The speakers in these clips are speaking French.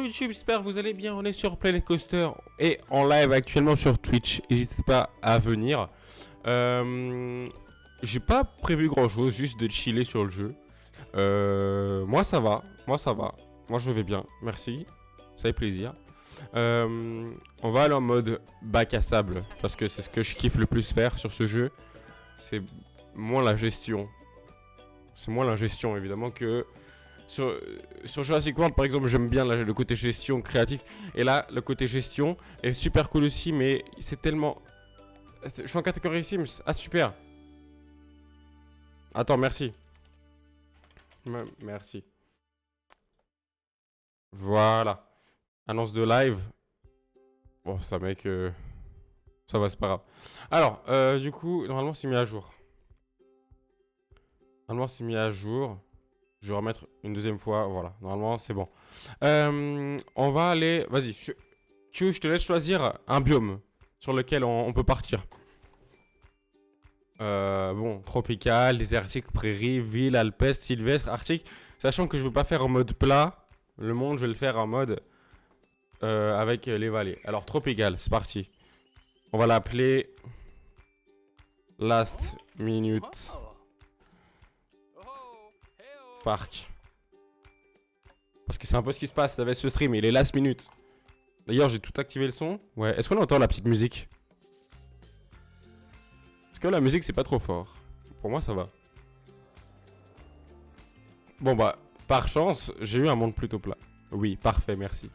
YouTube, j'espère que vous allez bien. On est sur Planet Coaster et en live actuellement sur Twitch. N'hésitez pas à venir. J'ai pas prévu grand chose, juste de chiller sur le jeu. Moi ça va, moi je vais bien, merci, ça fait plaisir. On va aller en mode bac à sable parce que c'est ce que je kiffe le plus faire sur ce jeu. C'est moins la gestion. C'est moins la gestion évidemment que sur Jurassic World par exemple. J'aime bien le côté gestion créatif. Et là le côté gestion est super cool aussi. Mais c'est tellement... Je suis en catégorie Sims. Ah super. Attends, merci. Merci. Voilà. Annonce de live. Bon ça mec... Ça va, c'est pas grave. Alors, du coup, normalement c'est mis à jour. Normalement c'est mis à jour. Je vais remettre une deuxième fois. Voilà, normalement c'est bon. On va aller... Vas-y, je te laisse choisir un biome sur lequel on peut partir. Bon, tropical, désertique, prairie, ville, alpestre, sylvestre, arctique. Sachant que je ne veux pas faire en mode plat. Le monde, je vais le faire en mode avec les vallées. Alors, tropical, c'est parti. On va l'appeler Last Minute Park. Parce que c'est un peu ce qui se passe avec ce stream, il est last minute. D'ailleurs, j'ai tout activé le son. Ouais, est-ce qu'on entend la petite musique? Est-ce que la musique, c'est pas trop fort? Pour moi, ça va. Bon, bah, par chance, j'ai eu un monde plutôt plat. Oui, parfait, merci.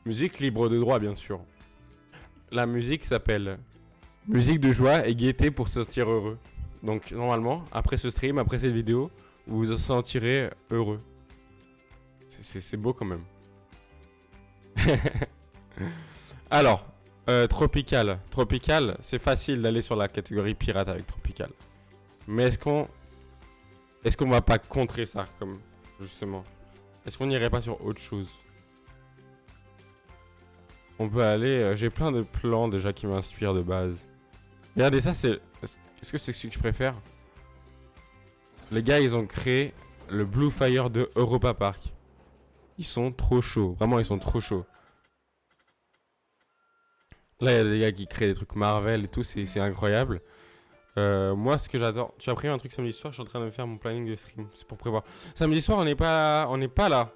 Musique libre de droit, bien sûr. La musique s'appelle musique de joie et gaieté pour se sentir heureux. Donc normalement, après ce stream, après cette vidéo, vous vous sentirez heureux. C'est beau quand même. Alors, tropical. Tropical, c'est facile d'aller sur la catégorie pirate avec tropical. Mais est-ce qu'on va pas contrer ça comme justement? Est-ce qu'on n'irait pas sur autre chose? On peut aller... j'ai plein de plans déjà qui m'inspirent de base. Regardez ça, c'est... Est-ce que c'est ce que je préfère? Les gars, ils ont créé le Blue Fire de Europa Park. Ils sont trop chauds. Vraiment, ils sont trop chauds. Là, il y a des gars qui créent des trucs Marvel et tout. C'est incroyable. Moi, ce que j'adore... Tu as pris un truc samedi soir, je suis en train de faire mon planning de stream. C'est pour prévoir. Samedi soir, on n'est pas là.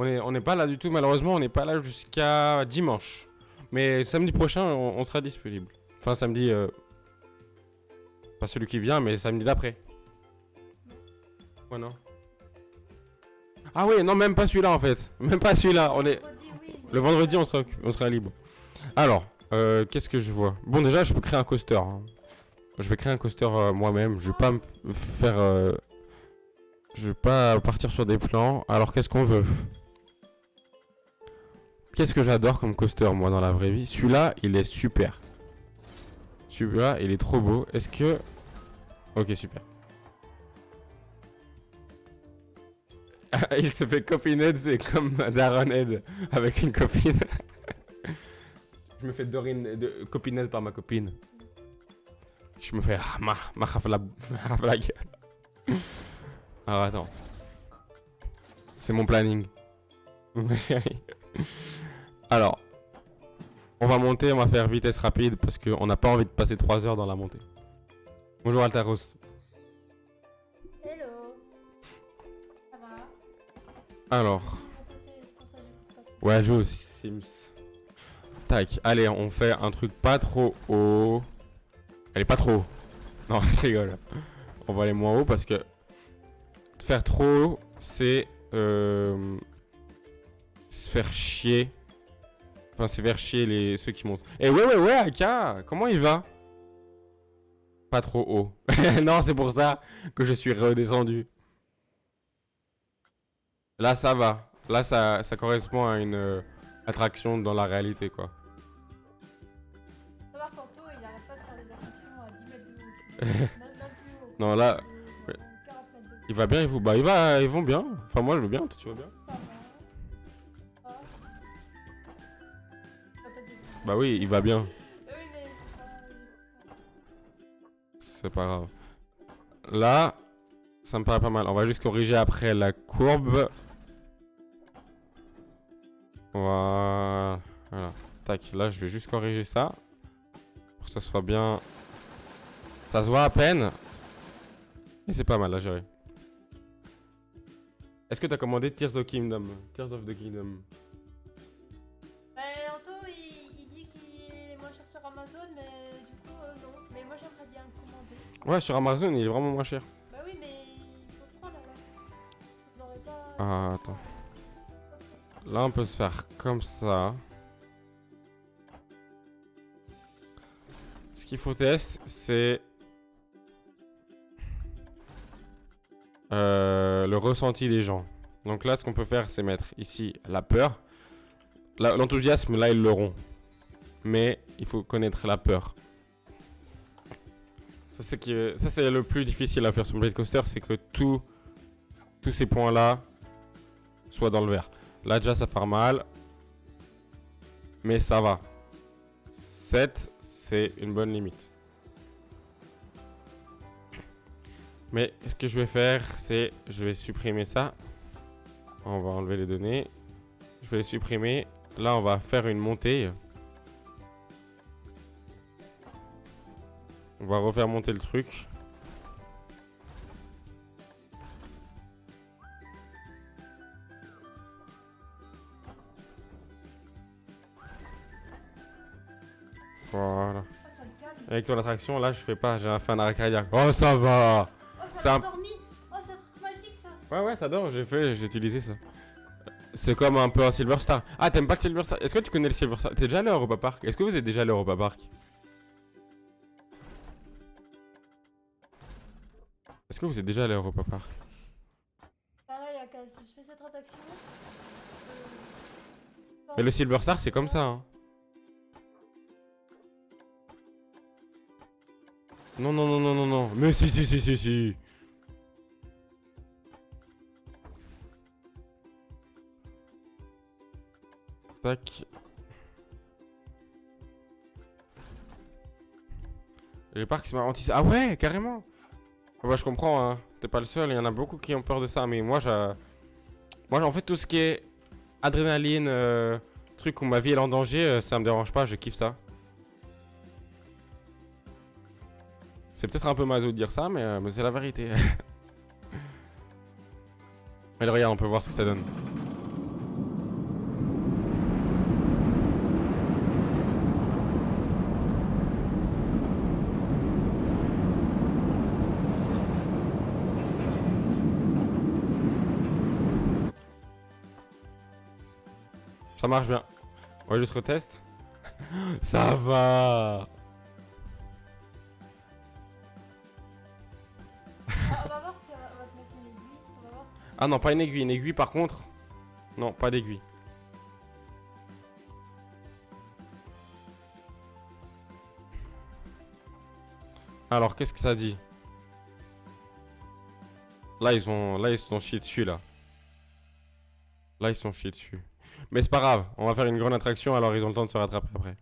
On n'est pas là du tout, malheureusement, on n'est pas là jusqu'à dimanche. Mais samedi prochain, on sera disponible. Enfin, samedi... Pas celui qui vient, mais samedi d'après. Ouais, non. Ah oui, non, même pas celui-là, en fait. Même pas celui-là. Le vendredi, on sera libre. Alors, qu'est-ce que je vois? Bon, déjà, je peux créer un coaster. Hein. Je vais créer un coaster moi-même. Je vais pas me faire... Je vais pas partir sur des plans. Alors, qu'est-ce qu'on veut? Qu'est-ce que j'adore comme coaster, moi, dans la vraie vie? Celui-là, il est super. Celui-là, il est trop beau. Est-ce que... Ok, super. Il se fait copinette, c'est comme Daronhead avec une copine. Je me fais copinette par ma copine. Je me fais... ma la gueule. Alors, attends. C'est mon planning. Alors, on va monter, on va faire vitesse rapide parce qu'on n'a pas envie de passer 3 heures dans la montée. Bonjour Altaros. Hello. Ça va? Alors. Ouais, joue aux Sims. Tac, allez, on fait un truc pas trop haut. Elle est pas trop haut. Non, je rigole. On va aller moins haut parce que faire trop haut, c'est se faire chier. Enfin, c'est faire chier ceux qui montent. Eh ouais, Aka, comment il va? Pas trop haut. Non, c'est pour ça que je suis redescendu. Là, ça va. Là, ça correspond à une attraction dans la réalité, quoi. Ça va, Fanto, il arrête pas de faire des attractions à 10 mètres de haut. Même plus haut. Non, là... 40 mètres de haut. Il va bien, ils vont bien. Enfin, moi, je veux bien, toi, tu vas bien? Ça va. Ah. Bah oui, il va bien. Oui, mais C'est pas grave. Là, ça me paraît pas mal. On va juste corriger après la courbe. Voilà. Voilà. Tac, là je vais juste corriger ça. Pour que ça soit bien. Ça se voit à peine. Et c'est pas mal à gérer. Est-ce que t'as commandé Tears of Kingdom? Tears of the Kingdom. Anto, il dit qu'il est moins cher sur Amazon, mais du coup, non. Mais moi, j'aimerais bien le commander. Ouais, sur Amazon il est vraiment moins cher. Bah oui, mais il faut le prendre alors. Vous n'aurez pas. Ah, attends. Là on peut se faire comme ça. Ce qu'il faut tester, c'est le ressenti des gens. Donc là, ce qu'on peut faire, c'est mettre ici la peur. L'enthousiasme, là, ils l'auront. Mais il faut connaître la peur. Ça, c'est le plus difficile à faire sur Blade Coaster, c'est que tous ces points-là soient dans le vert. Là, déjà, ça part mal. Mais ça va. 7, c'est une bonne limite. Mais ce que je vais faire, c'est je vais supprimer ça. On va enlever les données. Je vais les supprimer. Là, on va faire une montée. On va refaire monter le truc. Voilà. Ah, ça le calme. Avec ton attraction, là, je fais pas. J'ai fait un arrêt cardiaque. Oh, ça va! Oh, C'est ça un- m'a dormi. Oh, c'est un truc magique ça. Ouais, ouais, ça dort. J'ai utilisé ça. C'est comme un peu un Silver Star. Ah, t'aimes pas le Silver Star? Est-ce que tu connais le Silver Star? T'es déjà allé à Europa Park? Est-ce que vous êtes déjà allé à Europa Park? Est-ce que vous êtes déjà allé à Europa Park? Pareil, Aka, si je fais cette attraction. Mais le Silver Star, c'est comme ça, hein. Non, non, non, non, non, non. Mais si, si, si, si, si. Tac. Les parcs, c'est marrant. Ah ouais, carrément. Ah bah, je comprends, hein. T'es pas le seul. Il y en a beaucoup qui ont peur de ça. Mais moi, en fait, tout ce qui est adrénaline, truc où ma vie est en danger, ça me dérange pas. Je kiffe ça. C'est peut-être un peu maso de dire ça, mais c'est la vérité. Mais regarde, on peut voir ce que ça donne. Ça marche bien. On va juste retest. Ça va. Ah, on va voir si on va te mettre une aiguille. On va voir si... Ah non, pas une aiguille. Une aiguille par contre. Non, pas d'aiguille. Alors, qu'est-ce que ça dit? Là, ils se sont chiés dessus, là. Là, ils se sont chiés dessus. Mais c'est pas grave. On va faire une grande attraction, alors ils ont le temps de se rattraper après.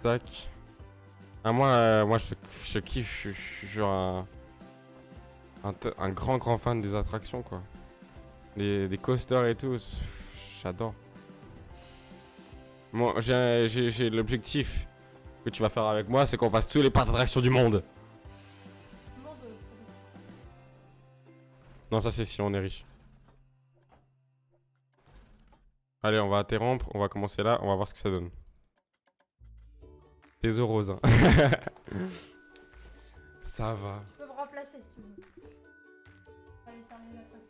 Tac. Ah, moi je kiffe. Je suis genre un grand fan des attractions, quoi. Des coasters et tout. J'adore. Moi, j'ai l'objectif que tu vas faire avec moi, c'est qu'on fasse tous les parcs d'attractions du monde. Monde, Non, ça c'est si on est riche. Allez, on va interrompre, on va commencer là, on va voir ce que ça donne. Des euros, hein. Ça va. Tu peux me remplacer si tu veux. Allez, termine l'attraction.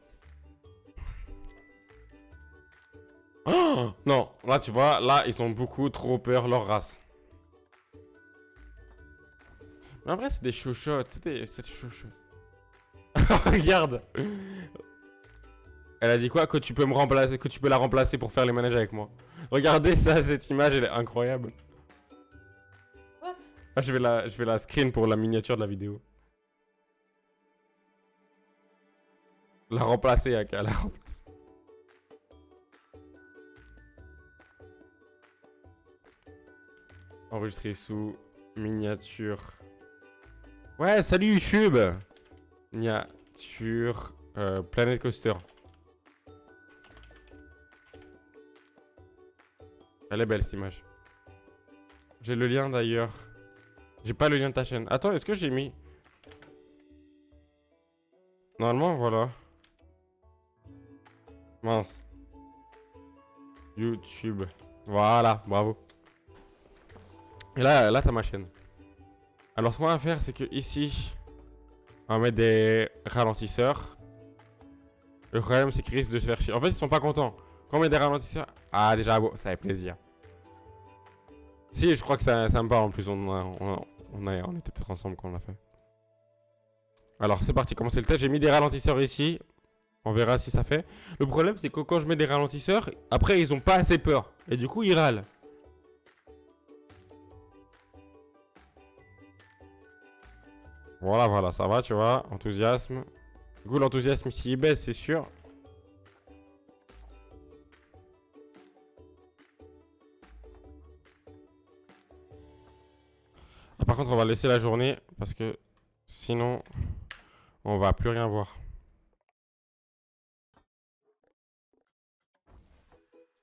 Oh non, là tu vois, là ils ont beaucoup trop peur leur race. Mais en vrai c'est des chouchottes, c'est des chouchottes. Regarde. Elle a dit quoi? Que tu peux me remplacer, que tu peux la remplacer pour faire les manèges avec moi. Regardez ça, cette image elle est incroyable. What? Ah, je vais la screen pour la miniature de la vidéo. La remplacer, Aka, la remplacer. Enregistrer sous miniature. Ouais, salut YouTube. Miniature Planet Coaster. Elle est belle cette image. J'ai le lien d'ailleurs. J'ai pas le lien de ta chaîne. Attends, est-ce que j'ai mis... Normalement, voilà. Mince. YouTube. Voilà, bravo. Et là t'as ma chaîne. Alors, ce qu'on va faire, c'est que ici, on va mettre des ralentisseurs. Le problème, c'est qu'ils risquent de se faire chier. En fait, ils sont pas contents. Quand on met des ralentisseurs... Ah, déjà, bon, ça fait plaisir. Si, je crois que ça me parle en plus. On était peut-être ensemble quand on l'a fait. Alors, c'est parti. Commencer le test. J'ai mis des ralentisseurs ici. On verra si ça fait. Le problème, c'est que quand je mets des ralentisseurs, après, ils ont pas assez peur. Et du coup, ils râlent. Voilà, voilà, ça va, tu vois. Enthousiasme. Du coup, l'enthousiasme ici, il baisse, c'est sûr. Ah, par contre, on va laisser la journée parce que sinon, on va plus rien voir.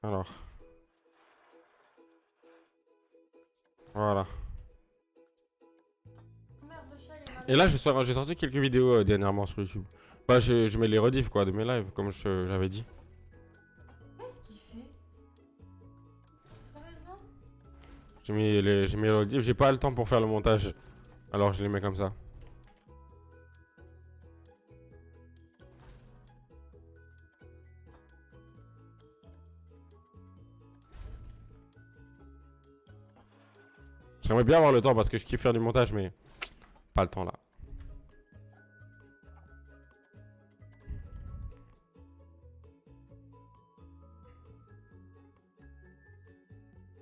Alors. Voilà. Merde, le chat, il est malade. Et là, j'ai sorti quelques vidéos dernièrement sur YouTube. Bah, je mets les rediffs quoi de mes lives, comme j'avais dit. Qu'est-ce qu'il fait? Sérieusement? J'ai mis les rediffs. J'ai pas le temps pour faire le montage. Alors, je les mets comme ça. J'aimerais bien avoir le temps parce que je kiffe faire du montage, mais pas le temps là.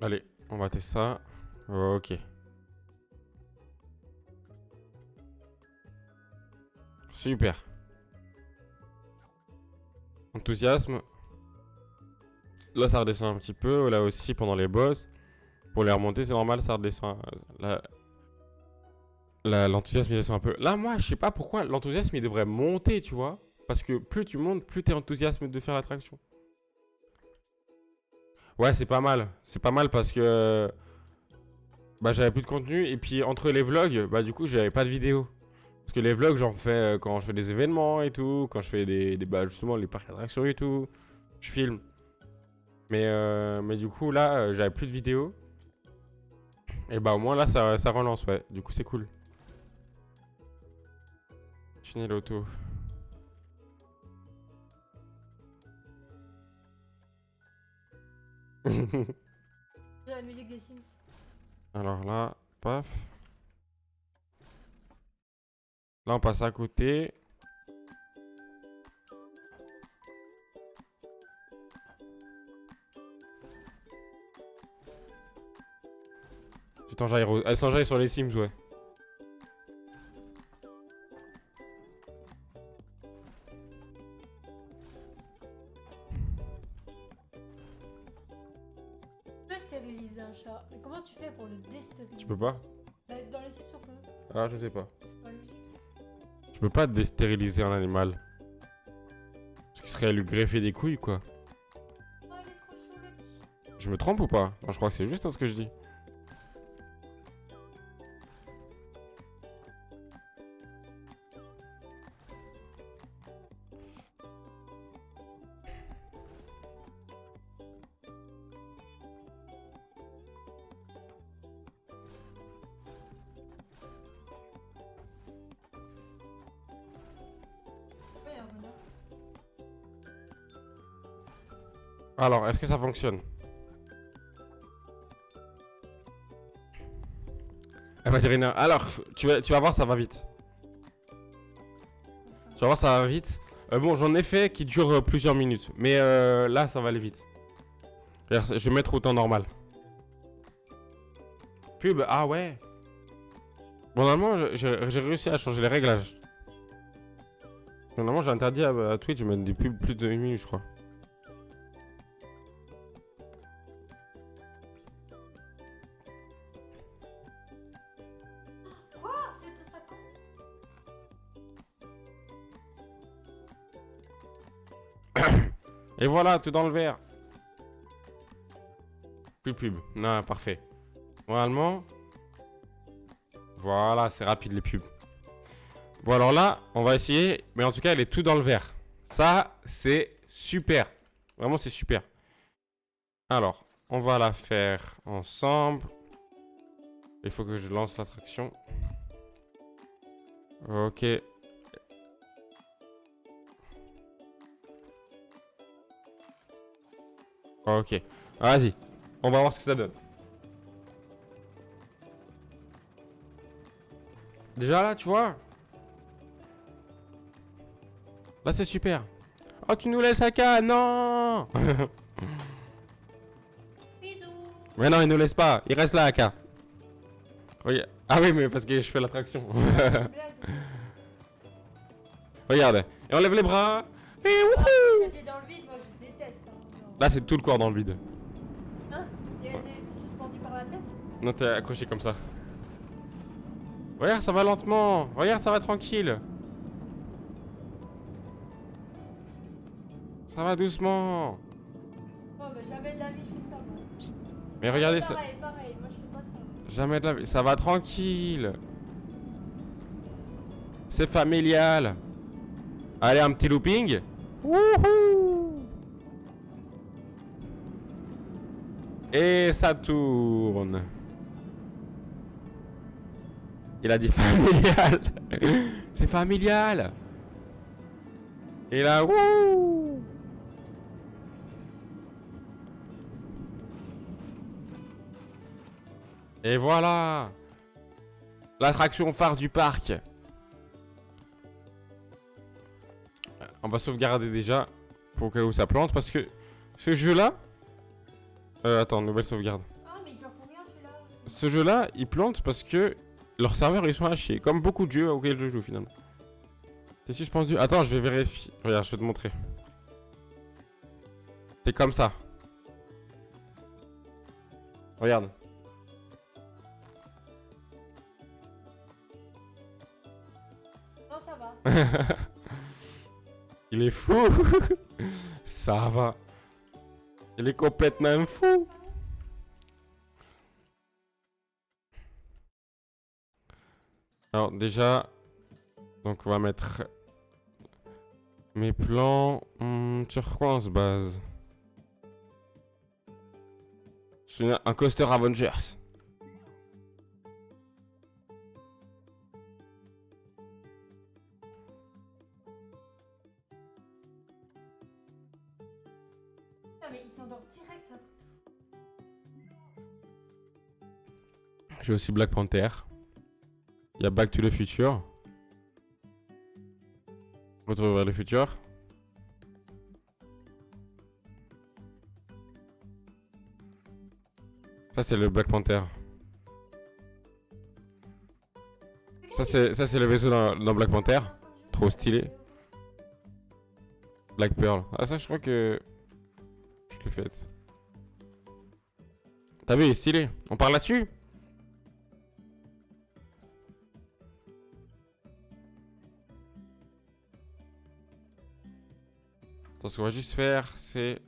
Allez, on va tester ça. Ok. Super. Enthousiasme. Là, ça redescend un petit peu. Là aussi, pendant les boss. Pour les remonter, c'est normal, ça redescend. L'enthousiasme, il descend un peu. Là, moi, je sais pas pourquoi l'enthousiasme, il devrait monter, tu vois. Parce que plus tu montes, plus t'es enthousiasme de faire l'attraction. Ouais, c'est pas mal. C'est pas mal parce que... Bah, j'avais plus de contenu. Et puis, entre les vlogs, bah, du coup, j'avais pas de vidéo. Parce que les vlogs, j'en fais quand je fais des événements et tout. Quand je fais bah, justement, les parcs d'attractions et tout. Je filme. Mais du coup, là, j'avais plus de vidéos. Et bah, au moins, là, ça relance, ouais. Du coup, c'est cool. Tunnel auto. J'ai la musique des Sims. Alors là, paf. Là, on passe à côté. Elle s'enjaille sur les Sims, ouais. Tu peux stériliser un chat. Mais comment tu fais pour le destériliser? Tu peux pas? Bah, dans les Sims, on peut. Ah, je sais pas. C'est pas logique. Tu peux pas déstériliser un animal. Ce qui serait lui greffer des couilles, quoi. Oh, il est trop chaud, le petit. Je me trompe ou pas? Non, je crois que c'est juste ce que je dis. Ouais, il y a un bonheur. Alors, est-ce que ça fonctionne? Vétérinaire. Alors, tu vas voir, ça va vite. Tu vas voir, ça va vite. Bon, j'en ai fait qui durent plusieurs minutes. Mais là, ça va aller vite. Je vais mettre au temps normal. Pub, ah ouais. Bon, normalement, j'ai réussi à changer les réglages. Normalement, j'ai interdit à Twitch de mettre des pubs plus de 1 minute, je crois. Et voilà, tout dans le vert. Plus de pub. Non, parfait. Normalement. Voilà, c'est rapide les pubs. Bon, alors là, on va essayer. Mais en tout cas, elle est tout dans le vert. Ça, c'est super. Vraiment, c'est super. Alors, on va la faire ensemble. Il faut que je lance l'attraction. Ok. Ok. Vas-y. On va voir ce que ça donne. Déjà là, tu vois. Là, c'est super. Oh, tu nous laisses Aka. Non. Bisous. Mais non, il nous laisse pas. Il reste là, Aka. Regarde. Ah oui, mais parce que je fais l'attraction. Blague. Regarde. Et on lève les bras. Et Ah, wouhou. les pieds dans le vide, moi je déteste. Hein, genre. Là, c'est tout le corps dans le vide. Hein? T'es suspendu par la tête? Non, t'es accroché comme ça. Regarde, ça va lentement. Regarde, ça va tranquille. Ça va doucement. Oh, bah jamais de la vie je fais ça, moi. Mais regardez ça. Pareil, moi je fais pas ça. Jamais de la vie. Ça va tranquille. C'est familial. Allez, un petit looping. Wouhou. Et ça tourne. Il a dit familial. C'est familial. Et là, wouh. Et voilà. L'attraction phare du parc. On va sauvegarder déjà. Pour que ça plante. Parce que ce jeu-là. Attends, nouvelle sauvegarde. Ah, mais il pleure pour rien celui-là. Ce jeu-là, il plante parce que leurs serveurs ils sont à chier. Comme beaucoup de jeux auxquels je joue finalement. T'es suspendu. Attends, je vais vérifier. Regarde, je vais te montrer. T'es comme ça. Regarde. Non, ça va. Il est fou. Ça va. Il est complètement fou. Alors déjà, donc on va mettre mes plans. Sur quoi on se base? Sur un coaster Avengers. Ah, mais il s'endort direct, ça. J'ai aussi Black Panther. Il y a Back to the Future. Retour vers le futur. Ça c'est le Black Panther. Ça c'est le vaisseau dans Black Panther. Trop stylé. Black Pearl. Ah ça je crois que je l'ai fait. T'as vu il est stylé. On parle là-dessus? Donc ce qu'on va juste faire c'est...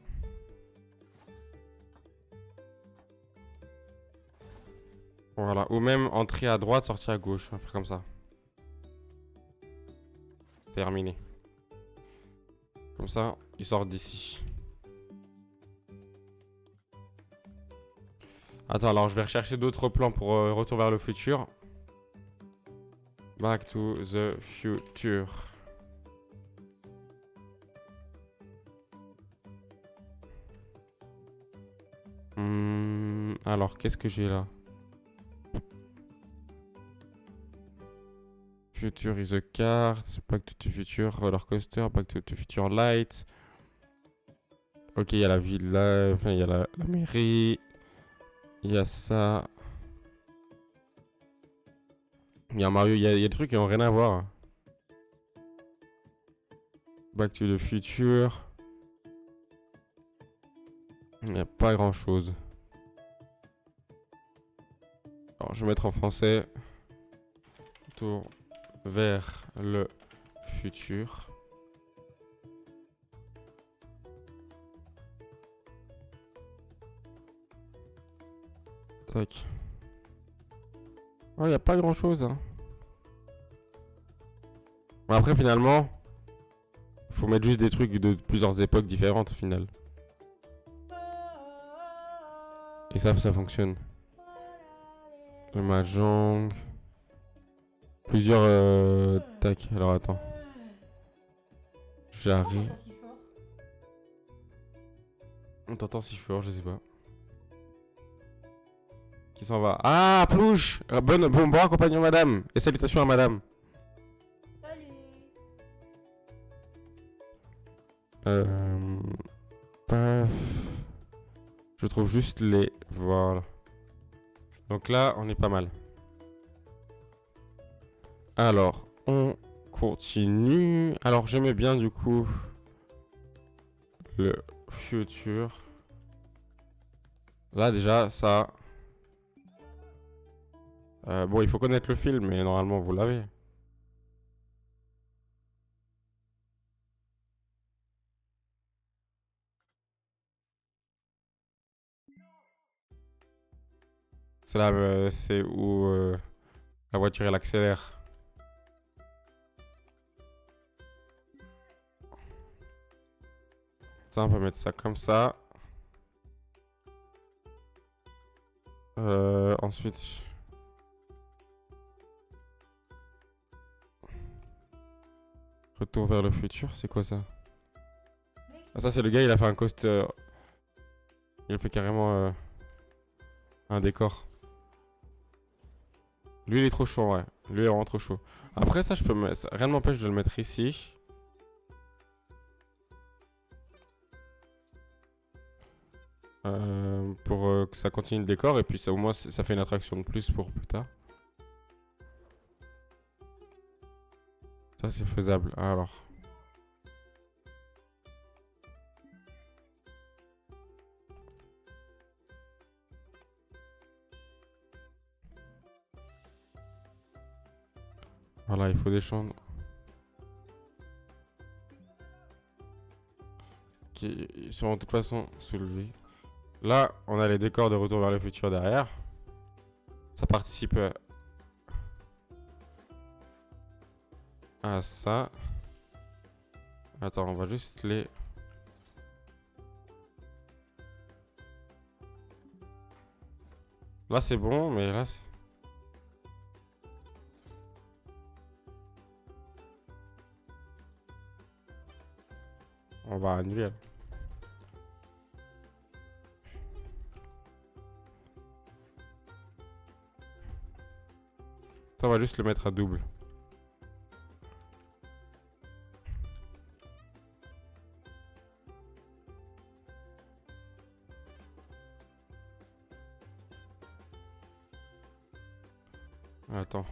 Voilà, ou même entrer à droite, sortir à gauche. On va faire comme ça. Terminé. Comme ça, il sort d'ici. Attends, alors je vais rechercher d'autres plans pour Retour vers le futur. Back to the future. Alors, qu'est-ce que j'ai là? Future is a card, Back to the Future, Roller Coaster, Back to the Future Light. Ok, il y a la ville là, enfin il y a la mairie. Il y a ça. Il y a Mario, il y a des trucs qui n'ont rien à voir. Back to the Future. Il n'y a pas grand chose. Alors je vais mettre en français. Tour vers le futur. Tac. Oh, y a pas grand chose, hein. Bon, après, finalement, faut mettre juste des trucs de plusieurs époques différentes au final. Et ça fonctionne. Le mahjong. Plusieurs. Tac, alors attends. J'arrive. Si fort. On t'entend si fort, je sais pas. Qui s'en va? Ah, Plouche! Bon accompagnement, madame. Et salutations à madame. Salut. Paf. Je trouve juste les... Voilà. Donc là, on est pas mal. Alors, on continue. Alors, j'aimais bien du coup le futur. Là, déjà, ça... bon, il faut connaître le film, mais normalement, vous l'avez. C'est là, c'est où la voiture, elle accélère. Ça, on peut mettre ça comme ça. Ensuite... Retour vers le futur, c'est quoi ça? Ah, ça, c'est le gars, il a fait un coaster. Il a fait carrément un décor. Lui, il est trop chaud, ouais. Lui, il est vraiment trop chaud. Après, ça, je peux rien ne m'empêche de le mettre ici. Pour que ça continue le décor. Et puis, ça, au moins, ça fait une attraction de plus pour plus tard. Ça, c'est faisable. Alors. Voilà, il faut des chambres qui sont de toute façon soulevés. Là, on a les décors de Retour vers le futur derrière. Ça participe à ça. Attends, on va juste les... Là, c'est bon, mais là, c'est... On va annuler. Ça, on va juste le mettre à double. Attends.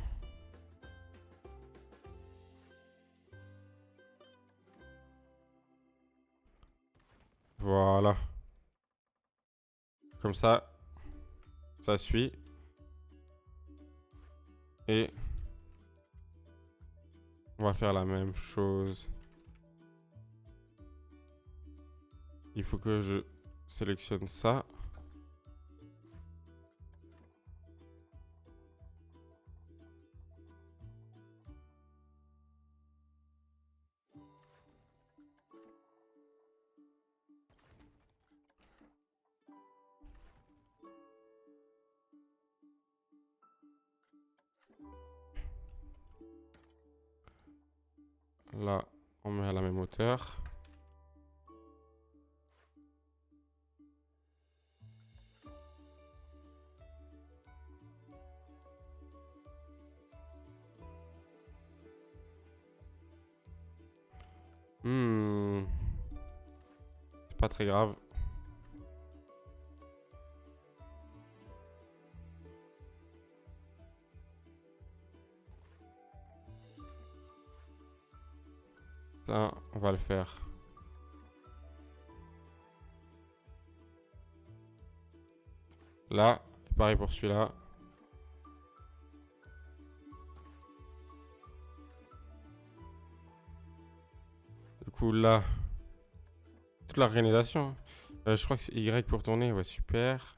Voilà. Comme ça suit. Et on va faire la même chose. Il faut que je sélectionne ça. Là, on met à la même hauteur. C'est pas très grave. Ça, on va le faire. Là, pareil pour celui-là. Du coup, là, toute l'organisation. Je crois que c'est Y pour tourner. Ouais, super.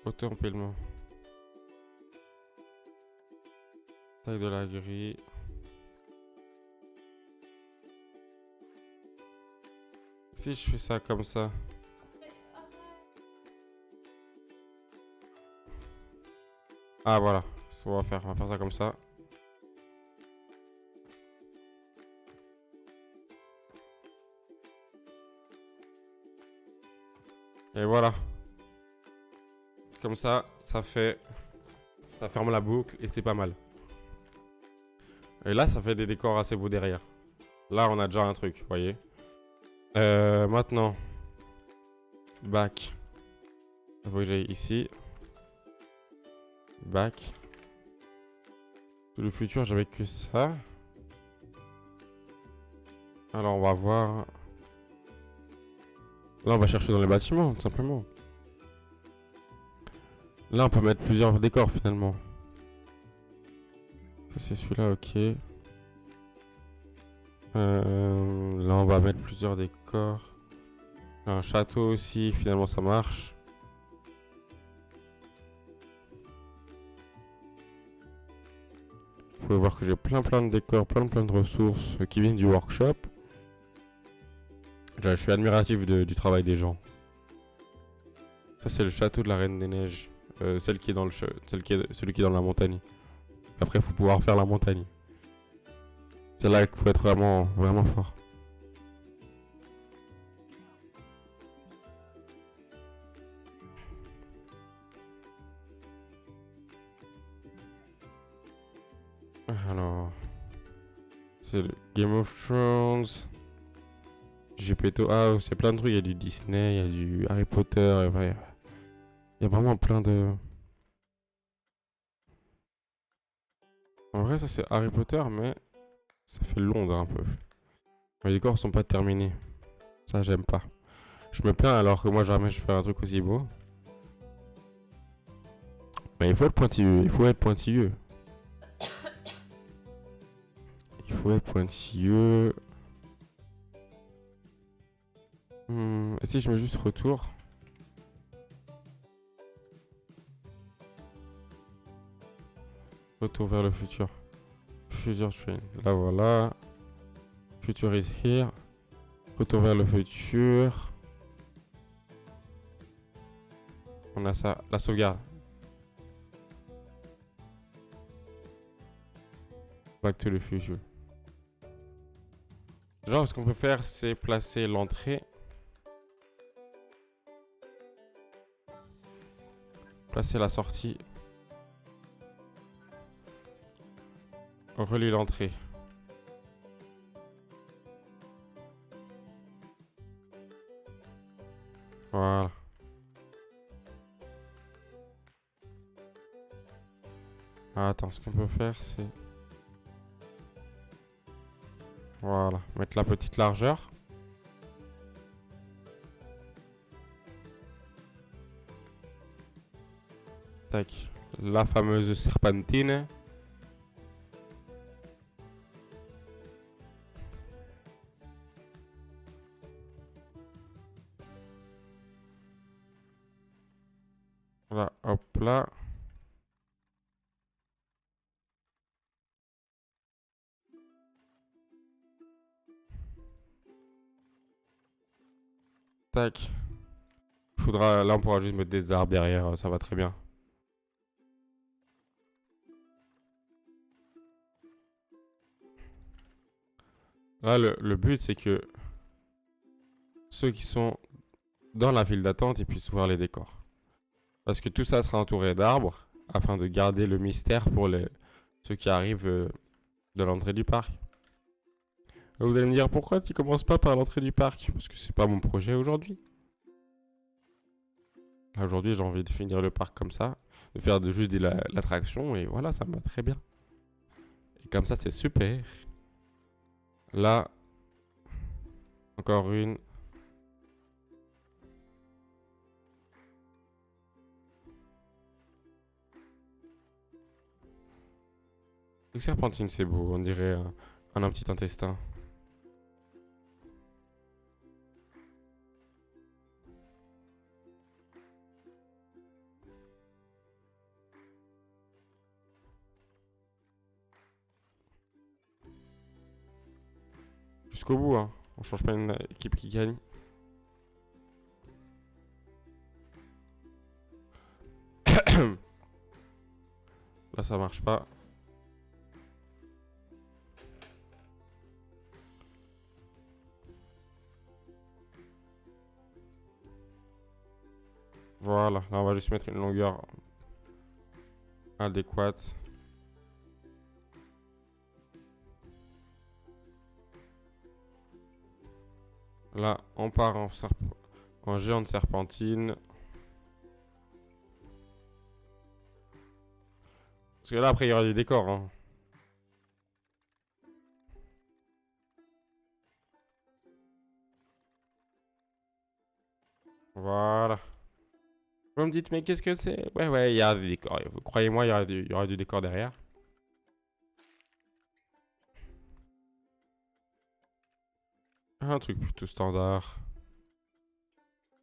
Auto-empilement. Taille de la grille. Si je fais ça comme ça. Mais arrête. Ah voilà, c'est ce qu'on va faire. On va faire ça comme ça. Et voilà. Comme ça, ça fait... Ça ferme la boucle et c'est pas mal. Et là, ça fait des décors assez beaux derrière. Là, on a déjà un truc, vous voyez. Maintenant. Back. Il faut que j'aille ici. Back. Tout le futur, j'avais que ça. Alors, on va voir. Là, on va chercher dans les bâtiments, tout simplement. Là, on peut mettre plusieurs décors, finalement. C'est celui-là, ok. Là, on va mettre plusieurs décors. Un château aussi, finalement, ça marche. Vous pouvez voir que j'ai plein de décors, plein de ressources qui viennent du workshop. Je suis admiratif du travail des gens. Ça, c'est le château de la Reine des Neiges. Celui qui est dans la montagne. Après, il faut pouvoir faire la montagne. C'est là qu'il faut être vraiment fort. Alors, c'est le Game of Thrones. Gepetto House, il y a plein de trucs. Il y a du Disney, il y a du Harry Potter. Il y a vraiment plein de... En vrai, ça c'est Harry Potter, mais ça fait Londres un peu. Les décors sont pas terminés. Ça, j'aime pas. Je me plains alors que moi, jamais je fais un truc aussi beau. Mais il faut être pointilleux. Il faut être pointilleux. Il faut être pointilleux. Et si je mets juste retour? Retour vers le futur. Future train. Là, voilà. Future is here. Retour vers le futur. On a ça. La sauvegarde. Back to the future. Genre, ce qu'on peut faire, c'est placer l'entrée. Placer la sortie. Relie l'entrée. Voilà. Attends, ce qu'on peut faire, c'est... Voilà. Mettre la petite largeur. Tac. La fameuse serpentine. Voilà, hop là. Tac. Là, on pourra juste mettre des arbres derrière, ça va très bien. Là, le but, c'est que ceux qui sont dans la file d'attente, ils puissent voir les décors. Parce que tout ça sera entouré d'arbres, afin de garder le mystère pour ceux qui arrivent de l'entrée du parc. Vous allez me dire, pourquoi tu commences pas par l'entrée du parc? Parce que c'est pas mon projet aujourd'hui. Aujourd'hui, j'ai envie de finir le parc comme ça, de faire juste de l'attraction, et voilà, ça me va très bien. Et comme ça, c'est super. Là, encore une. Le serpentine, c'est beau, on dirait un petit intestin. jusqu'au bout, hein. On change pas une équipe qui gagne. Là, ça marche pas. Voilà, là, on va juste mettre une longueur adéquate. Là, on part en géant de serpentine. Parce que là, après, il y aura des décors, hein. Voilà. Vous me dites, mais qu'est-ce que c'est? Ouais, ouais, il y a des décors. Croyez-moi, il y aura du décor derrière. Un truc plutôt standard.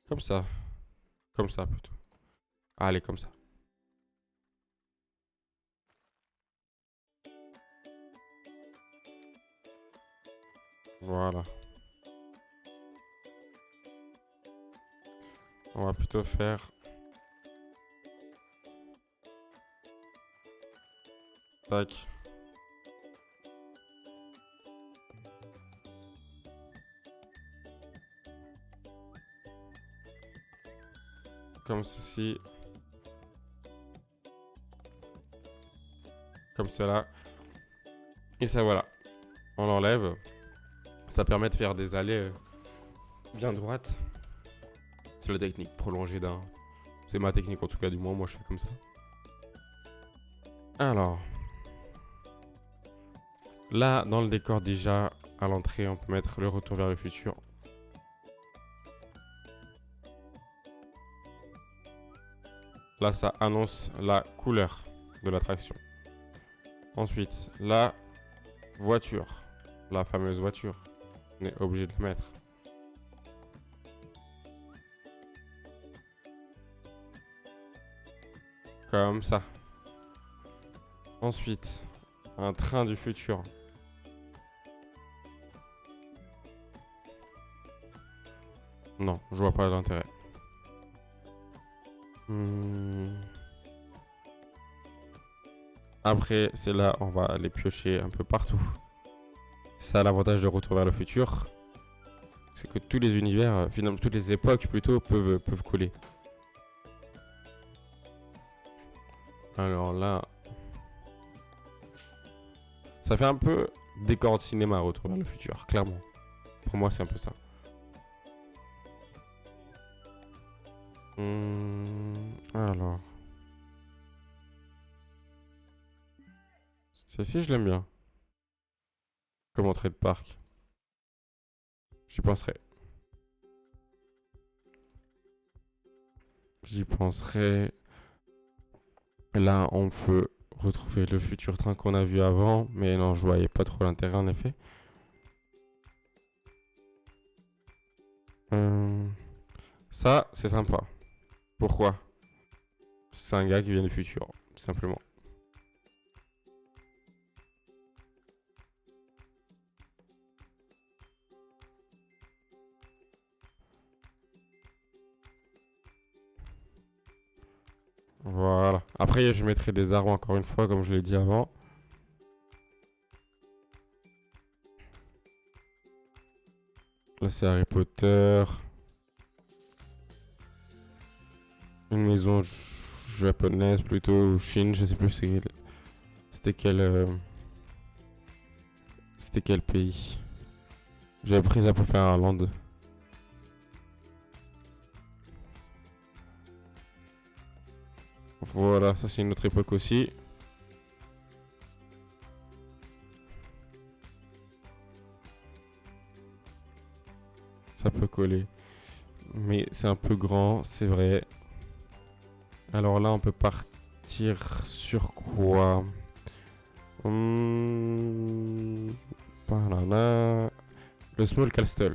Comme ça. Comme ça, plutôt. Allez, comme ça. Voilà. On va plutôt faire... Tac. Comme ceci. Comme cela. Et ça, voilà. On l'enlève. Ça permet de faire des allées bien droites. C'est la technique prolongée d'un... C'est ma technique en tout cas, du moins, moi je fais comme ça. Alors... Là, dans le décor déjà, à l'entrée, on peut mettre le retour vers le futur. Là, ça annonce la couleur de l'attraction. Ensuite, la voiture. La fameuse voiture. On est obligé de la mettre. Comme ça. Ensuite, un train du futur. Non, je vois pas l'intérêt. Après, c'est là, on va aller piocher un peu partout. Ça, l'avantage de Retour vers le futur, c'est que tous les univers, finalement, toutes les époques plutôt, peuvent coller. Alors là, ça fait un peu décor de cinéma, Retour vers le futur, clairement. Pour moi, c'est un peu ça. Alors. Celle-ci, je l'aime bien. Comme entrée de parc. J'y penserai. J'y penserai. Là, on peut retrouver le futur train qu'on a vu avant. Mais non, je voyais pas trop l'intérêt en effet. Ça, c'est sympa. Pourquoi? C'est un gars qui vient du futur, simplement. Voilà. Après, je mettrai des arbres encore une fois, comme je l'ai dit avant. Là, c'est Harry Potter. Une maison japonaise plutôt, ou Chine, je sais plus c'était quel pays. J'avais pris ça pour faire un land. Voilà, ça c'est une autre époque aussi. Ça peut coller. Mais c'est un peu grand, c'est vrai. Alors là, on peut partir sur quoi? Banana. Le Small Castle.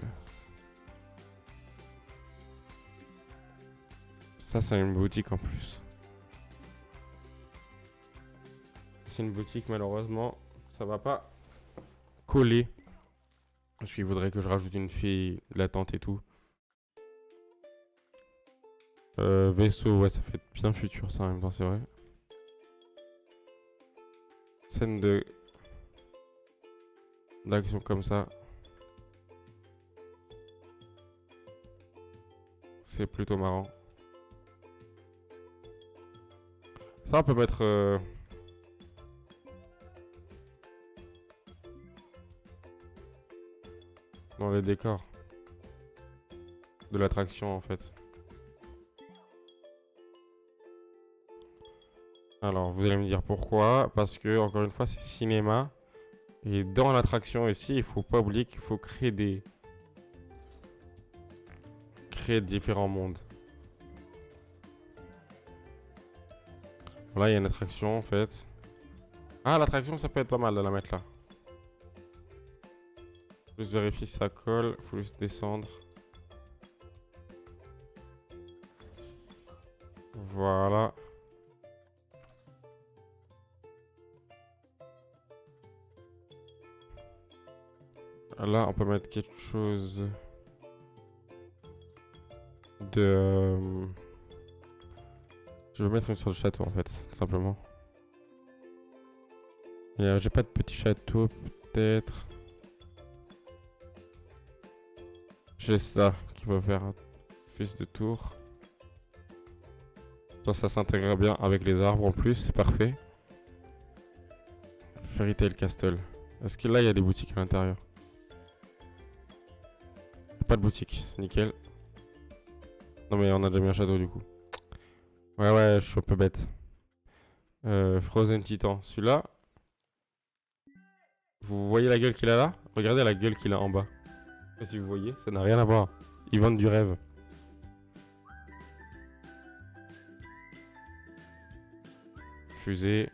Ça, c'est une boutique en plus. C'est une boutique, malheureusement, ça va pas coller. Parce qu'il voudrait que je rajoute une fille, de la tente et tout. Vaisseau, ouais, ça fait bien futur ça en même temps, c'est vrai. Scène de d'action comme ça. C'est plutôt marrant. Ça, on peut mettre... dans les décors de l'attraction en fait. Alors, vous allez me dire pourquoi. Parce que, encore une fois, c'est cinéma. Et dans l'attraction ici, il faut pas oublier qu'il faut créer différents mondes. Là, il y a une attraction en fait. Ah, l'attraction, ça peut être pas mal de la mettre là. Juste vérifier si ça colle. Faut juste descendre. Voilà. Là, on peut mettre quelque chose de... Je veux mettre une sorte de château en fait, tout simplement. J'ai pas de petit château, peut-être. J'ai ça qui va faire un fils de tour. Ça s'intègre bien avec les arbres en plus, c'est parfait. Fairy Tail Castle. Est-ce que là il y a des boutiques à l'intérieur? Pas de boutique, c'est nickel. Non mais on a déjà mis un château du coup. Ouais, je suis un peu bête. Frozen Titan, celui-là. Vous voyez la gueule qu'il a là? Regardez la gueule qu'il a en bas. Je sais pas si vous voyez, ça n'a rien à voir. Ils vendent du rêve. Fusée.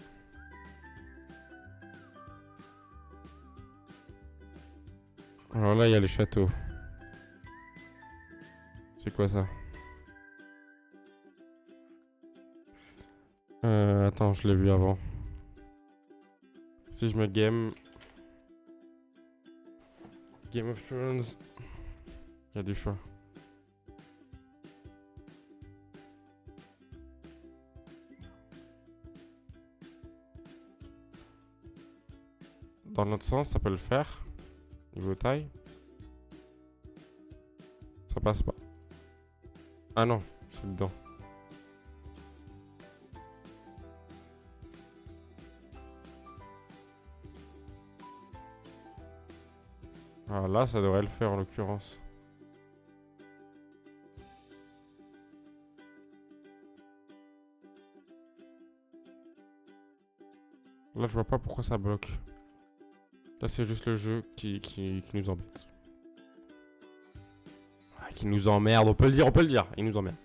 Alors là, il y a les châteaux. C'est quoi ça? Attends, je l'ai vu avant. Si je me game... Game of Thrones... Il y a du choix. Dans l'autre sens, ça peut le faire. Niveau taille. Ça passe pas. Ah non, c'est dedans. Ah là, ça devrait le faire en l'occurrence. Là, je vois pas pourquoi ça bloque. Là, c'est juste le jeu qui nous embête. Ah, qui nous emmerde, on peut le dire. Il nous emmerde.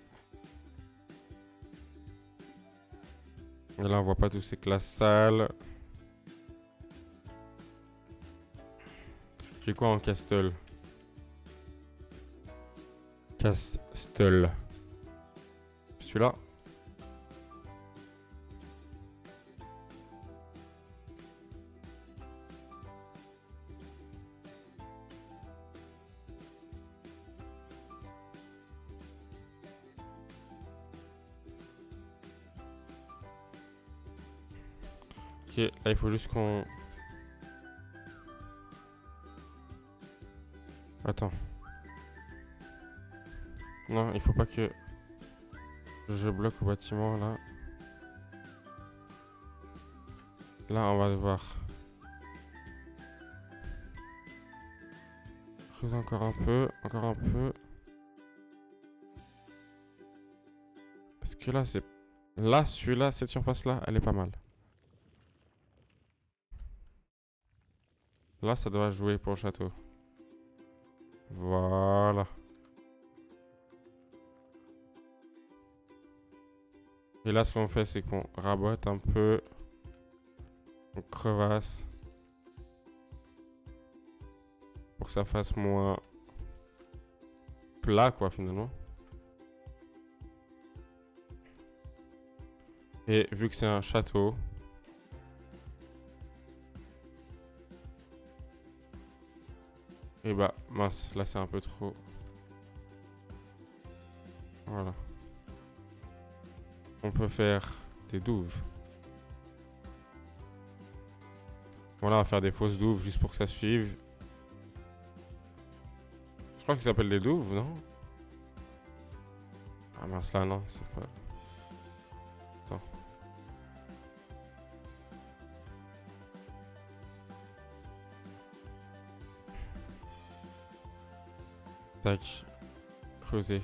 Et là, on voit pas tout, c'est que la salle. J'ai quoi en castle? Castle. Celui-là. Ok, là il faut juste qu'on... Attends. Non, il faut pas que je bloque au bâtiment là. Là on va devoir creuser encore un peu, Est-ce que là c'est... Là, celui-là, cette surface là, elle est pas mal. Là, ça doit jouer pour le château. Voilà. Et là, ce qu'on fait, c'est qu'on rabote un peu. On crevasse. Pour que ça fasse moins plat, quoi, finalement. Et vu que c'est un château... Et bah, mince, là c'est un peu trop. Voilà. On peut faire des douves. Voilà, on va faire des fausses douves juste pour que ça suive. Je crois que ça s'appelle des douves, non? Ah mince, là non, c'est pas... Attends. Tac. Creuser.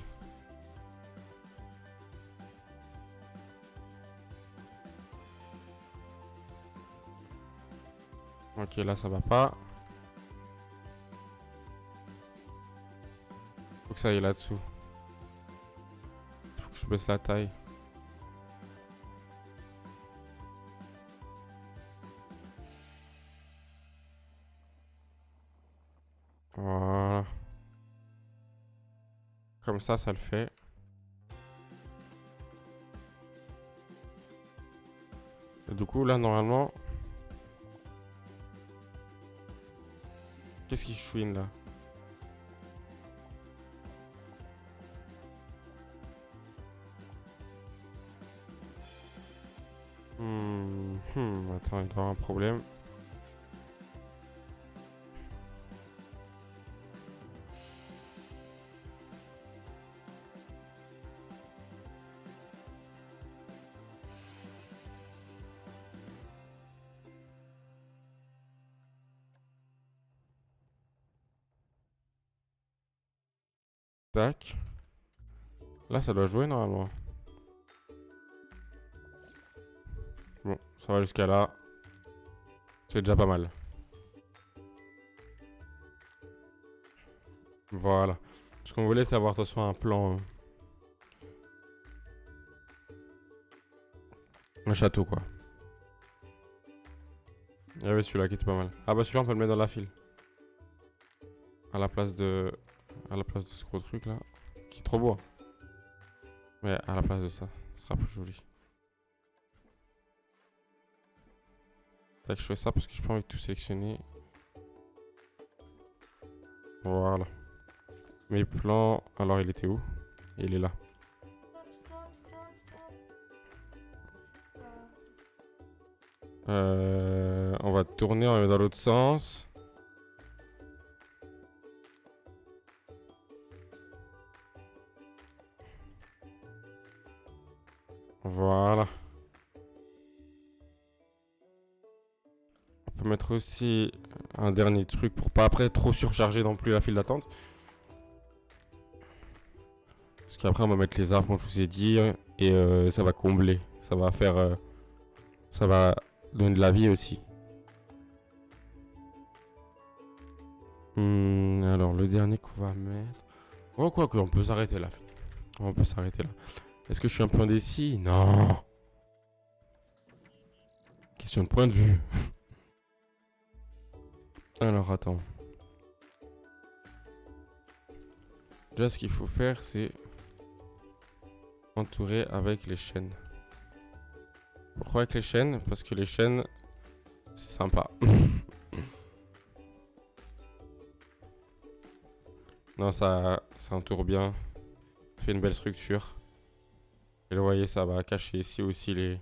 Ok, là ça va pas. Faut que ça aille là-dessous. Faut que je baisse la taille. Voilà. Comme ça le fait. Et du coup, là, normalement... Qu'est-ce qui chouine, là? Attends, il doit y avoir un problème. Tac. Là, ça doit jouer, normalement. Bon, ça va jusqu'à là. C'est déjà pas mal. Voilà. Ce qu'on voulait, c'est avoir de toute façon un plan... Un château, quoi. Il y avait celui-là qui était pas mal. Ah bah celui-là, on peut le mettre dans la file. À la place de... À la place de ce gros truc, là. Qui est trop beau. Mais à la place de ça, ce sera plus joli. Tac, je fais ça parce que je peux pas envie de tout sélectionner. Voilà. Mes plans... Alors, il était où? Il est là. On va tourner, on va dans l'autre sens. Voilà. On peut mettre aussi un dernier truc pour pas après trop surcharger non plus la file d'attente. Parce qu'après on va mettre les arbres comme je vous ai dit et ça va combler. Ça va faire... ça va donner de la vie aussi. Alors le dernier qu'on va mettre... Oh quoi que, on peut s'arrêter là. On peut s'arrêter là. Est-ce que je suis un peu indécis? Non. Question de point de vue. Alors attends. Déjà ce qu'il faut faire c'est entourer avec les chaînes. Pourquoi avec les chaînes? Parce que les chaînes c'est sympa. Non ça entoure bien. Ça fait une belle structure. Et là vous voyez ça va cacher ici aussi les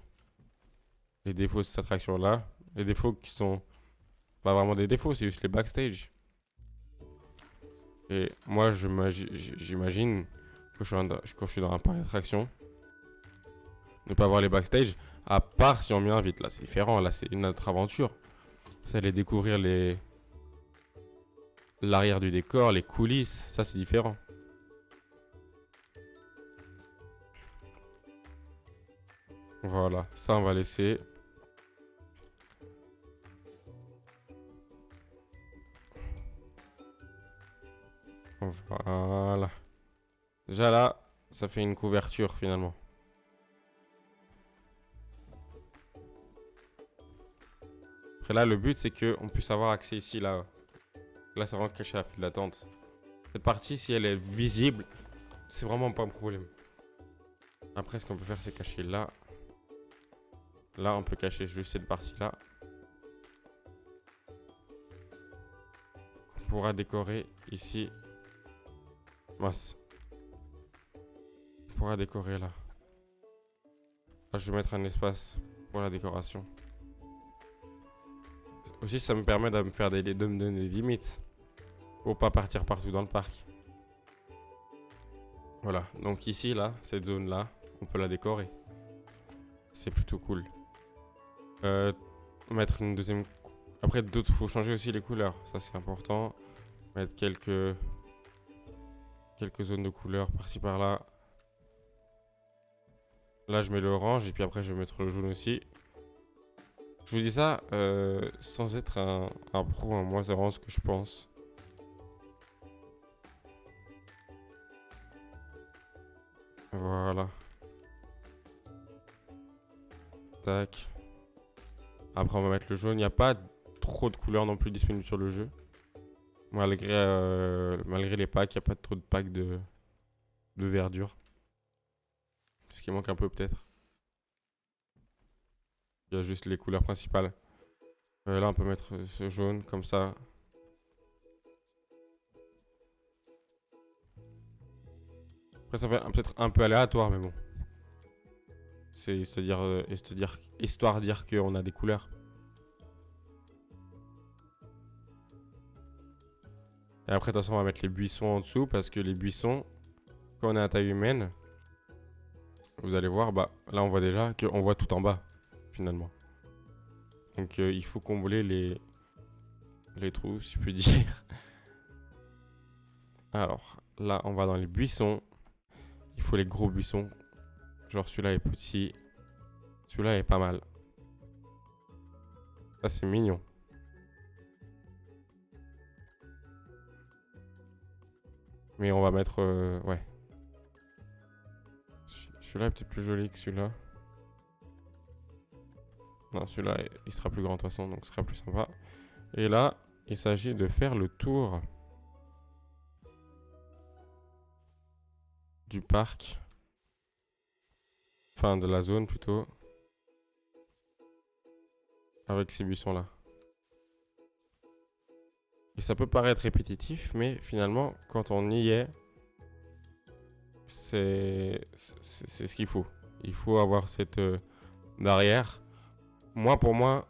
défauts de cette attraction là. Les défauts qui sont pas vraiment des défauts, c'est juste les backstage. Et moi, j'imagine que quand je suis dans un parc d'attraction, ne pas voir les backstage, à part si on m'y invite. Là, c'est différent. Là, c'est une autre aventure. C'est aller découvrir l'arrière du décor, les coulisses. Ça, c'est différent. Voilà. Ça, on va laisser. Voilà. Déjà là, ça fait une couverture finalement. Après là, le but c'est qu'on puisse avoir accès ici, là. Là, c'est vraiment caché à la file d'attente. Cette partie, si elle est visible, c'est vraiment pas un problème. Après, ce qu'on peut faire, c'est cacher là. Là, on peut cacher juste cette partie-là. On pourra décorer ici. Mince. On pourra décorer là. Là, je vais mettre un espace pour la décoration. Aussi, ça me permet de me faire de me donner des limites. Pour pas partir partout dans le parc. Voilà. Donc ici, là, cette zone-là, on peut la décorer. C'est plutôt cool. Mettre une deuxième... Après, d'autres, faut changer aussi les couleurs. Ça, c'est important. Mettre quelques zones de couleurs par-ci, par-là. Là, je mets l'orange et puis après, je vais mettre le jaune aussi. Je vous dis ça sans être un pro, hein. Moi, c'est vraiment ce que je pense. Voilà. Tac. Après, on va mettre le jaune. Il n'y a pas trop de couleurs non plus disponibles sur le jeu. Malgré les packs, il n'y a pas trop de packs de verdure. Ce qui manque un peu peut-être. Il y a juste les couleurs principales. Là, on peut mettre ce jaune comme ça. Après, ça fait peut-être un peu aléatoire, mais bon. C'est histoire de dire qu'on a des couleurs. Et après, de toute façon, on va mettre les buissons en dessous parce que les buissons, quand on est à taille humaine, vous allez voir, bah là, on voit déjà qu'on voit tout en bas, finalement. Donc, il faut combler les trous, si je puis dire. Alors, là, on va dans les buissons. Il faut les gros buissons. Genre, celui-là est petit. Celui-là est pas mal. Ça, c'est mignon. Mais on va mettre... ouais. Celui-là est peut-être plus joli que celui-là. Non, celui-là, il sera plus grand de toute façon, donc ce sera plus sympa. Et là, il s'agit de faire le tour du parc. Enfin, de la zone plutôt. Avec ces buissons-là. Et ça peut paraître répétitif, mais finalement, quand on y est, c'est ce qu'il faut. Il faut avoir cette barrière. Moi, pour moi,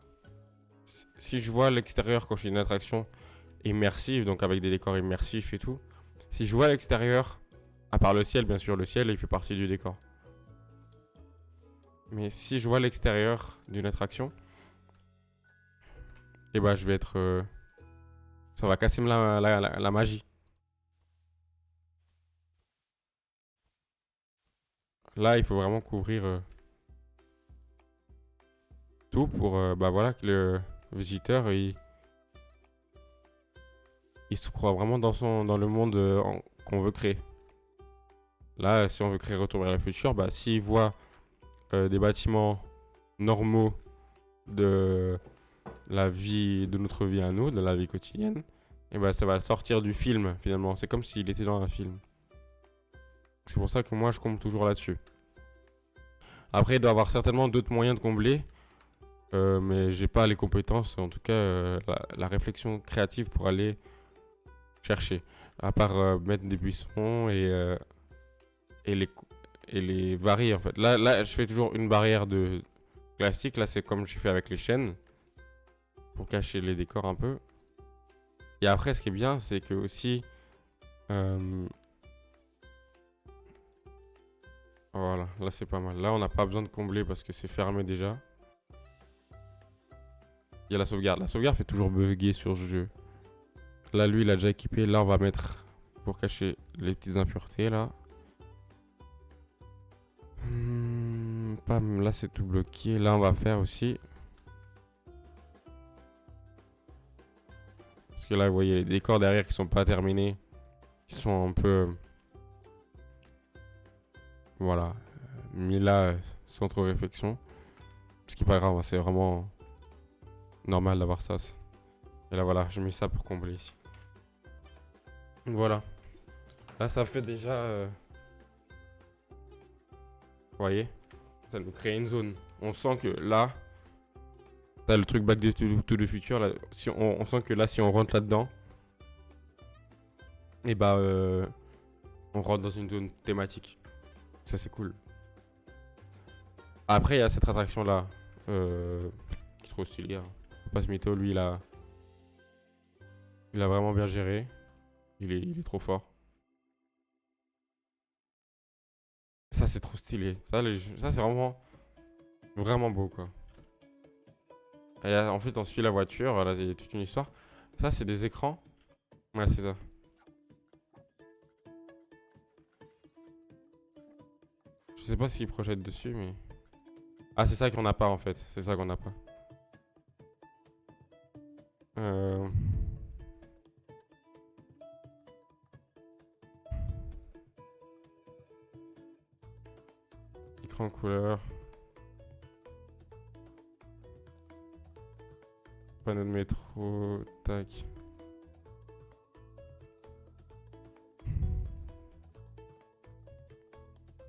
si je vois l'extérieur quand je suis une attraction immersive, donc avec des décors immersifs et tout, si je vois l'extérieur, à part le ciel, bien sûr, le ciel, il fait partie du décor. Mais si je vois l'extérieur d'une attraction, et bah je vais être... ça va casser la magie. Là, il faut vraiment couvrir tout pour bah voilà, que le visiteur il se croit vraiment dans le monde qu'on veut créer. Là, si on veut créer Retour vers le futur, bah s'il voit des bâtiments normaux de la vie, de notre vie à nous, de la vie quotidienne, et bah ça va sortir du film finalement. C'est comme s'il était dans un film. C'est pour ça que moi je comble toujours là-dessus. Après, il doit y avoir certainement d'autres moyens de combler, mais j'ai pas les compétences, en tout cas la réflexion créative pour aller chercher. À part mettre des buissons et les varier en fait. Là, je fais toujours une barrière de classique. Là, c'est comme j'ai fait avec les chaînes pour cacher les décors un peu. Et après, ce qui est bien, c'est que aussi voilà, là c'est pas mal. Là, on n'a pas besoin de combler parce que c'est fermé déjà. Il y a la sauvegarde. La sauvegarde fait toujours bugger sur ce jeu. Là, lui, il a déjà équipé. Là, on va mettre pour cacher les petites impuretés là. Là, c'est tout bloqué. Là, on va faire aussi. Parce que là, vous voyez les décors derrière qui sont pas terminés. Qui sont un peu... voilà. Mis là, sans trop réflexion. Ce qui est pas grave, c'est vraiment normal d'avoir ça. Et là, voilà, j'ai mis ça pour combler ici. Voilà. Là, ça fait déjà... vous voyez, ça nous crée une zone. On sent que là, t'as le truc Back to the Future. Là, si on sent que là, si on rentre là-dedans, Et bah, on rentre dans une zone thématique. Ça, c'est cool. Après, il y a cette attraction-là. Qui est trop stylée, hein. Faut pas se mytho, lui, il a vraiment bien géré. Il est trop fort. Ça, c'est trop stylé. Ça c'est vraiment, vraiment beau, quoi. Et ensuite, on suit la voiture. Là, il y a toute une histoire. Ça, c'est des écrans. Ouais, c'est ça. Je sais pas s'ils projettent dessus, mais... Ah, c'est ça qu'on n'a pas, en fait. C'est ça qu'on n'a pas. Euh... Écran couleur. Panneau de métro. Tac.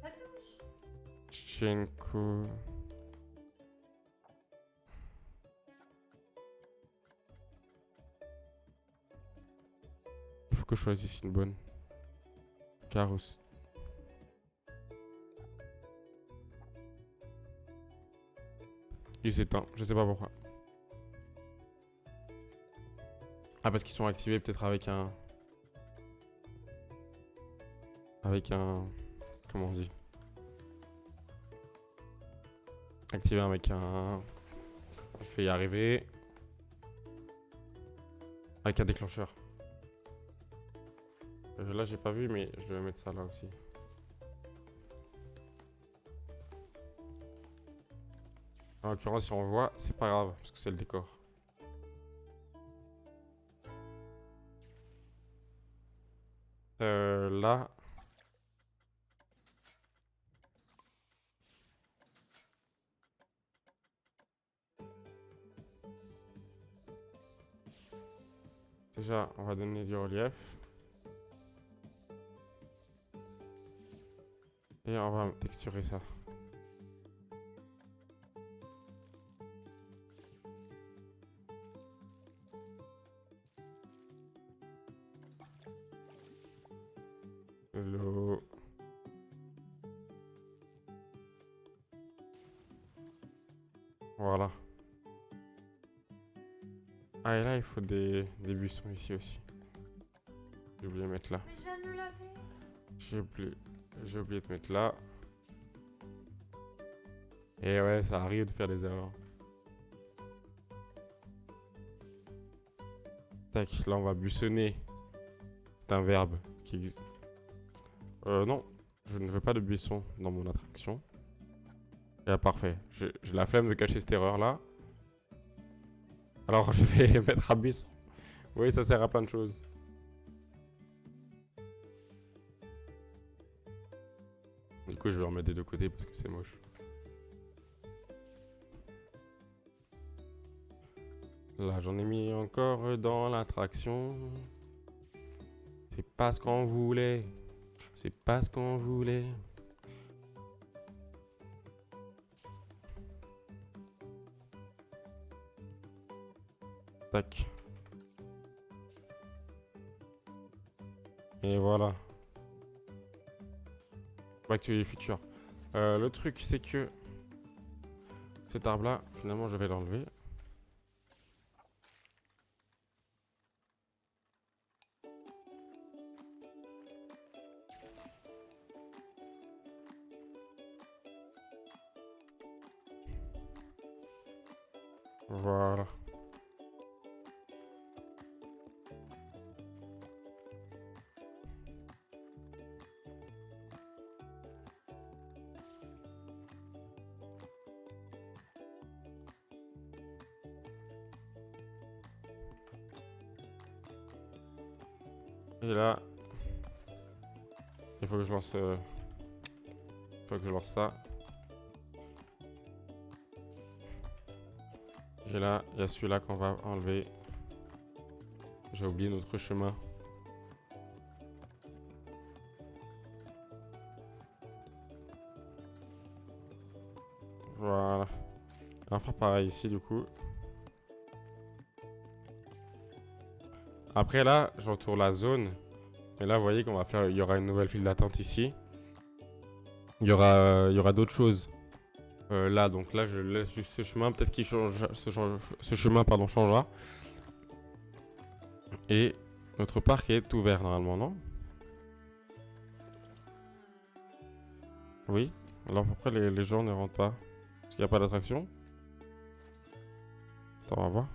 Ça touche. Chenko. Il faut que je choisisse une bonne. Carrosse. Il s'éteint, je sais pas pourquoi. Ah, parce qu'ils sont activés peut-être avec un... Avec un... Comment on dit? Activé avec un... Je vais y arriver. Avec un déclencheur. Là, j'ai pas vu, mais je vais mettre ça là aussi. En l'occurrence, si on voit, c'est pas grave, parce que c'est le décor. Là... Déjà, on va donner du relief. Et on va texturer ça. L'eau. Voilà. Ah, et là, il faut des buissons ici aussi. J'ai oublié de mettre là. Mais je viens de le laver. J'ai oublié de mettre là. Et ouais, ça arrive de faire des erreurs. Tac, là, on va buissonner. C'est un verbe qui existe. Non, je ne veux pas de buisson dans mon attraction. Et parfait. J'ai la flemme de cacher cette erreur là. Alors je vais mettre un buisson. Oui, ça sert à plein de choses. Du coup, je vais en mettre des deux côtés parce que c'est moche. Là, j'en ai mis encore dans l'attraction. C'est pas ce qu'on voulait. C'est pas ce qu'on voulait. Tac. Et voilà. Back to the Future. Le truc, c'est que cet arbre-là, finalement, je vais l'enlever. Voilà. Et là, il faut que je lance, ça. Et là, il y a celui-là qu'on va enlever. J'ai oublié notre chemin. Voilà. On va faire pareil ici du coup. Après là, j'entoure la zone Et là, vous voyez qu'on va faire, il y aura une nouvelle file d'attente ici. Il y aura d'autres choses là. Donc là, je laisse juste ce chemin. Peut-être qu'il change, ce chemin, pardon, changera. Et notre parc est ouvert normalement, non? Oui. Alors pourquoi les gens ne rentrent pas? Parce qu'il n'y a pas d'attraction? Attends, on va voir.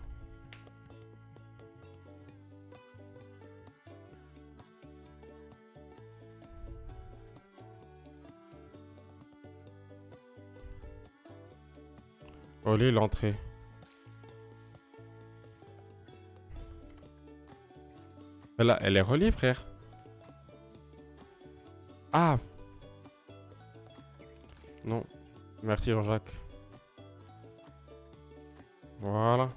Olé, l'entrée. Elle est reliée, frère. Ah! Non. Merci, Jean-Jacques. Voilà.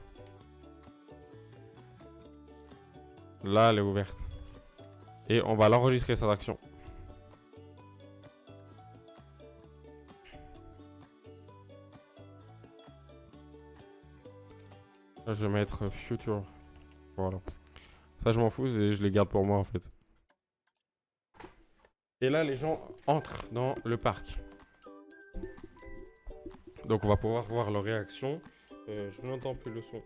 Là, elle est ouverte. Et on va l'enregistrer, cette action. Là, je vais mettre future. Voilà. Ça, je m'en fous et je les garde pour moi, en fait. Et là, les gens entrent dans le parc. Donc, on va pouvoir voir leur réaction. Je n'entends plus le son.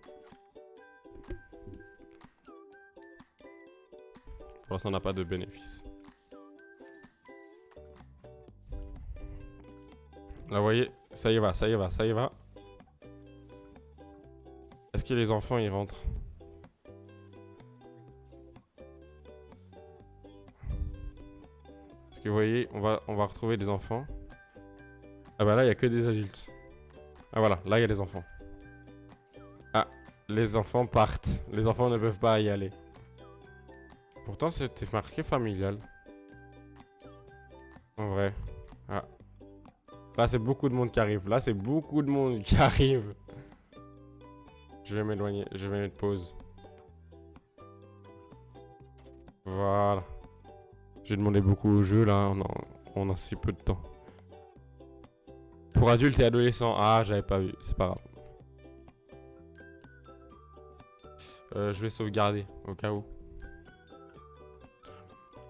Pour l'instant, on n'a pas de bénéfice. Là, vous voyez, ça y va, ça y va, ça y va. Est-ce que les enfants, ils rentrent? Parce que vous voyez, on va retrouver des enfants. Ah bah là, il n'y a que des adultes. Ah voilà, là, il y a des enfants. Ah, les enfants partent. Les enfants ne peuvent pas y aller. Pourtant, c'était marqué familial. En vrai. Ah. Là, c'est beaucoup de monde qui arrive. Là, c'est beaucoup de monde qui arrive. Je vais m'éloigner. Je vais mettre pause. Voilà. J'ai demandé beaucoup au jeu, là. On a si peu de temps. Pour adultes et adolescents. Ah, j'avais pas vu. C'est pas grave. Je vais sauvegarder, au cas où.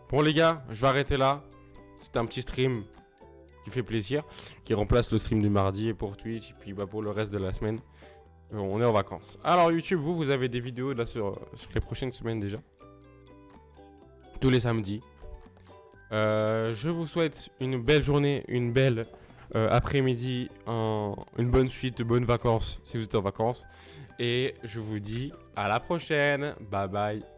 Bon, les gars, je vais arrêter là. C'était un petit stream qui fait plaisir, qui remplace le stream du mardi et pour Twitch, et puis bah, pour le reste de la semaine, on est en vacances. Alors YouTube, vous avez des vidéos là sur les prochaines semaines déjà, tous les samedis. Je vous souhaite une belle journée, une belle après-midi, une bonne suite, de bonnes vacances si vous êtes en vacances, et je vous dis à la prochaine. Bye bye.